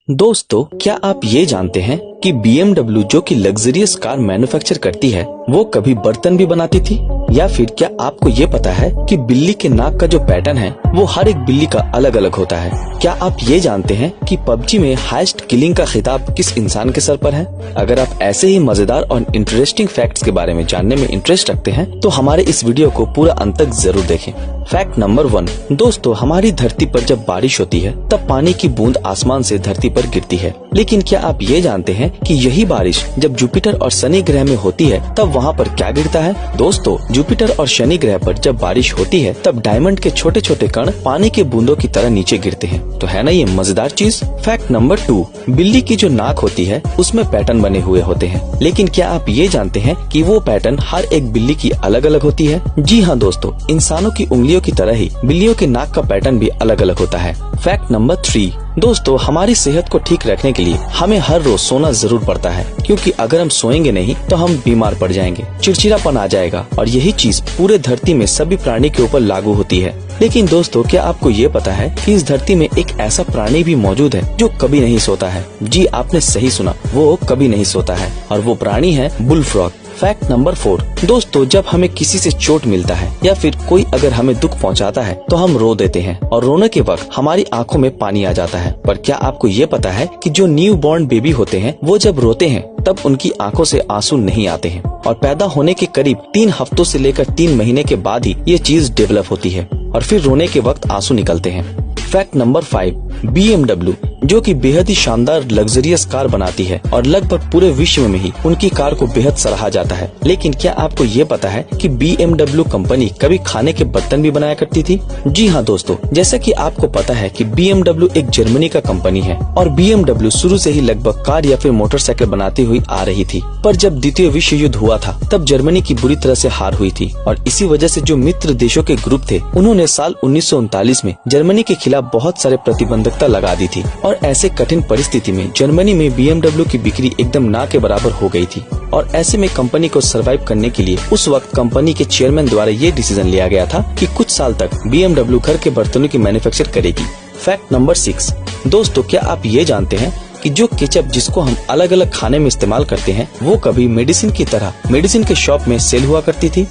दोस्तों, क्या आप ये जानते हैं कि BMW जो कि लग्जरियस कार मैन्युफैक्चर करती है वो कभी बर्तन भी बनाती थी? या फिर क्या आपको ये पता है कि बिल्ली के नाक का जो पैटर्न है वो हर एक बिल्ली का अलग अलग होता है? क्या आप ये जानते हैं कि PUBG में हाईएस्ट किलिंग का खिताब किस इंसान के सर पर है? अगर आप ऐसे ही मजेदार और इंटरेस्टिंग फैक्ट्स के बारे में जानने में इंटरेस्ट रखते हैं तो हमारे इस वीडियो को पूरा अंत तक जरूर देखें। Fact number 1। दोस्तों, हमारी धरती पर जब बारिश होती है तब पानी की बूंद आसमान से धरती पर गिरती है, लेकिन क्या आप ये जानते हैं कि यही बारिश जब जुपिटर और शनि ग्रह में होती है तब वहाँ पर क्या गिरता है? दोस्तों, जुपिटर और शनि ग्रह पर जब बारिश होती है तब डायमंड के छोटे छोटे कण पानी के बूंदों की तरह नीचे गिरते हैं। तो है ना ये मजेदार चीज। Fact number 2। बिल्ली की जो नाक होती है उसमें पैटर्न बने हुए होते हैं, लेकिन क्या आप ये जानते हैं कि वो पैटर्न हर एक बिल्ली की अलग अलग होती है? जी हाँ दोस्तों, इंसानों की उंगलियों की तरह ही बिल्लियों के नाक का पैटर्न भी अलग अलग होता है। Fact number 3। दोस्तों, हमारी सेहत को ठीक रखने के लिए हमें हर रोज सोना जरूर पड़ता है, क्योंकि अगर हम सोएंगे नहीं तो हम बीमार पड़ जाएंगे, चिड़चिड़ापन आ जाएगा और यही चीज पूरे धरती में सभी प्राणी के ऊपर लागू होती है। लेकिन दोस्तों, क्या आपको ये पता है कि इस धरती में एक ऐसा प्राणी भी मौजूद है जो कभी नहीं सोता है? जी, आपने सही सुना, वो कभी नहीं सोता है और वो प्राणी है बुल फ्रॉग। Fact number 4। दोस्तों, जब हमें किसी से चोट मिलता है या फिर कोई अगर हमें दुख पहुंचाता है तो हम रो देते हैं और रोने के वक्त हमारी आंखों में पानी आ जाता है। पर क्या आपको ये पता है कि जो न्यू बॉर्न बेबी होते हैं वो जब रोते हैं तब उनकी आंखों से आंसू नहीं आते हैं और पैदा होने के करीब 3 हफ्तों से लेकर 3 महीने के बाद ही ये चीज डेवलप होती है और फिर रोने के वक्त आंसू निकलते हैं। Fact number 5। BMW जो कि बेहद ही शानदार लग्जरियस कार बनाती है और लगभग पूरे विश्व में ही उनकी कार को बेहद सराहा जाता है, लेकिन क्या आपको ये पता है कि BMW कंपनी कभी खाने के बर्तन भी बनाया करती थी? जी हाँ दोस्तों, जैसा कि आपको पता है कि BMW एक जर्मनी का कंपनी है और BMW शुरू से ही लगभग कार या फिर मोटरसाइकिल बनाती हुई आ रही थी। पर जब द्वितीय विश्व युद्ध हुआ था तब जर्मनी की बुरी तरह से हार हुई थी और इसी वजह से जो मित्र देशों के ग्रुप थे उन्होंने साल 1939 में जर्मनी के खिलाफ बहुत सारे प्रतिबंधकता लगा दी थी और ऐसे कठिन परिस्थिति में जर्मनी में BMW की बिक्री एकदम ना के बराबर हो गई थी और ऐसे में कंपनी को सरवाइव करने के लिए उस वक्त कंपनी के चेयरमैन द्वारा ये डिसीजन लिया गया था कि कुछ साल तक BMW घर के बर्तनों की मैन्युफैक्चर करेगी। Fact number 6। दोस्तों, क्या आप ये जानते हैं कि जो केचप जिसको हम अलग अलग खाने में इस्तेमाल करते हैं वो कभी मेडिसिन की तरह मेडिसिन के शॉप में सेल हुआ करती थी?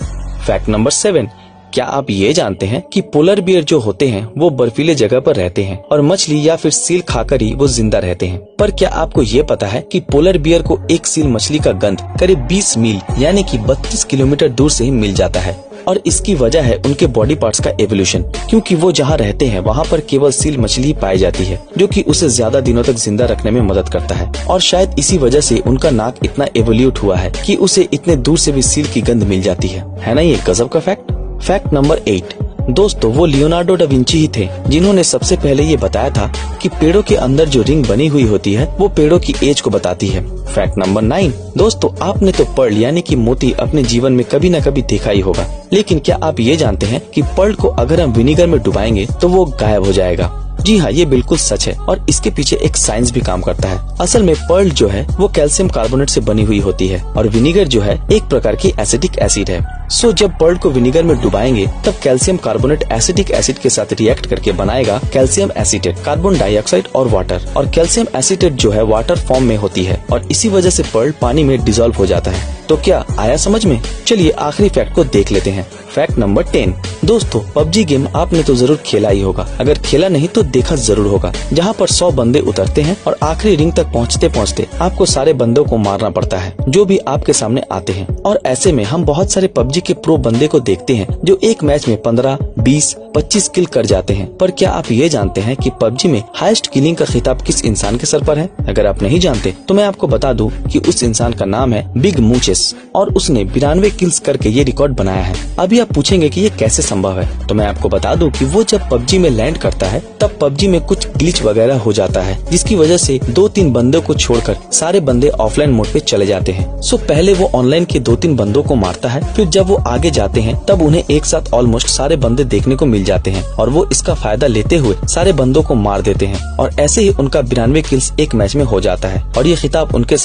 Fact number 7। क्या आप ये जानते हैं कि पोलर बियर जो होते हैं वो बर्फीले जगह पर रहते हैं और मछली या फिर सील खाकर ही वो जिंदा रहते हैं? पर क्या आपको ये पता है कि पोलर बियर को एक सील मछली का गंध करीब 20 मील यानी कि 32 किलोमीटर दूर से ही मिल जाता है और इसकी वजह है उनके बॉडी पार्ट्स का एवोल्यूशन, क्योंकि वो जहाँ रहते हैं वहाँ पर केवल सील मछली ही पाई जाती है जो कि उसे ज्यादा दिनों तक जिंदा रखने में मदद करता है और शायद इसी वजह से उनका नाक इतना एवोल्यूट हुआ है कि उसे इतने दूर से भी सील की गंध मिल जाती है ना ये गजब का फैक्ट। Fact number 8। दोस्तों, वो लियोनार्डो डा विंची ही थे जिन्होंने सबसे पहले ये बताया था कि पेड़ों के अंदर जो रिंग बनी हुई होती है वो पेड़ों की एज को बताती है। Fact number 9। दोस्तों, आपने तो पर्ल यानी कि मोती अपने जीवन में कभी न कभी देखा ही होगा, लेकिन क्या आप ये जानते हैं कि पर्ल को अगर हम विनेगर में डुबाएंगे तो वो गायब हो जाएगा? जी हाँ, ये बिल्कुल सच है और इसके पीछे एक साइंस भी काम करता है। असल में पर्ल जो है वो कैल्शियम कार्बोनेट से बनी हुई होती है और विनेगर जो है एक प्रकार की एसिडिक एसिड है। सो जब पर्ल को विनेगर में डुबाएंगे तब कैल्शियम कार्बोनेट एसिडिक एसिड के साथ रिएक्ट करके बनाएगा कैल्शियम एसीटेट, कार्बन डाइऑक्साइड और वाटर, और कैल्शियम एसीटेट जो है वाटर फॉर्म में होती है और इसी वजह से पर्ल पानी में डिसॉल्व हो जाता है। तो क्या आया समझ में? चलिए आखिरी फैक्ट को देख लेते हैं। Fact number 10। दोस्तों, PUBG गेम आपने तो जरूर खेला ही होगा, अगर खेला नहीं तो देखा जरूर होगा, जहां पर 100 बंदे उतरते हैं और आखिरी रिंग तक पहुंचते पहुंचते आपको सारे बंदों को मारना पड़ता है जो भी आपके सामने आते हैं और ऐसे में हम बहुत सारे PUBG के प्रो बंदे को देखते हैं जो एक मैच में 15, 20, 25 किल कर जाते हैं। पर क्या आप ये जानते हैं कि PUBG में हाईएस्ट किलिंग का खिताब किस इंसान के सर पर है? अगर आप नहीं जानते तो मैं आपको बता दूं कि उस इंसान का नाम है बिग मूचेस और उसने 92 किल्स करके ये रिकॉर्ड बनाया है। अभी आप पूछेंगे कि ये कैसे संभव है, तो मैं आपको बता दूं कि वो जब PUBG में लैंड करता है तब PUBG में कुछ ग्लिच वगैरह हो जाता है जिसकी वजह से 2-3 बंदों को छोड़कर सारे बंदे ऑफलाइन मोड पे चले जाते हैं। सो पहले वो ऑनलाइन के 2-3 बंदों को मारता है, फिर जब वो आगे जाते हैं तब उन्हें एक साथ ऑलमोस्ट सारे बंदे देखने को मिल जाते हैं और वो इसका फायदा लेते हुए सारे बंदों को मार देते हैं और ऐसे ही उनका 92 किल्स एक मैच में हो जाता है और ये खिताब उनके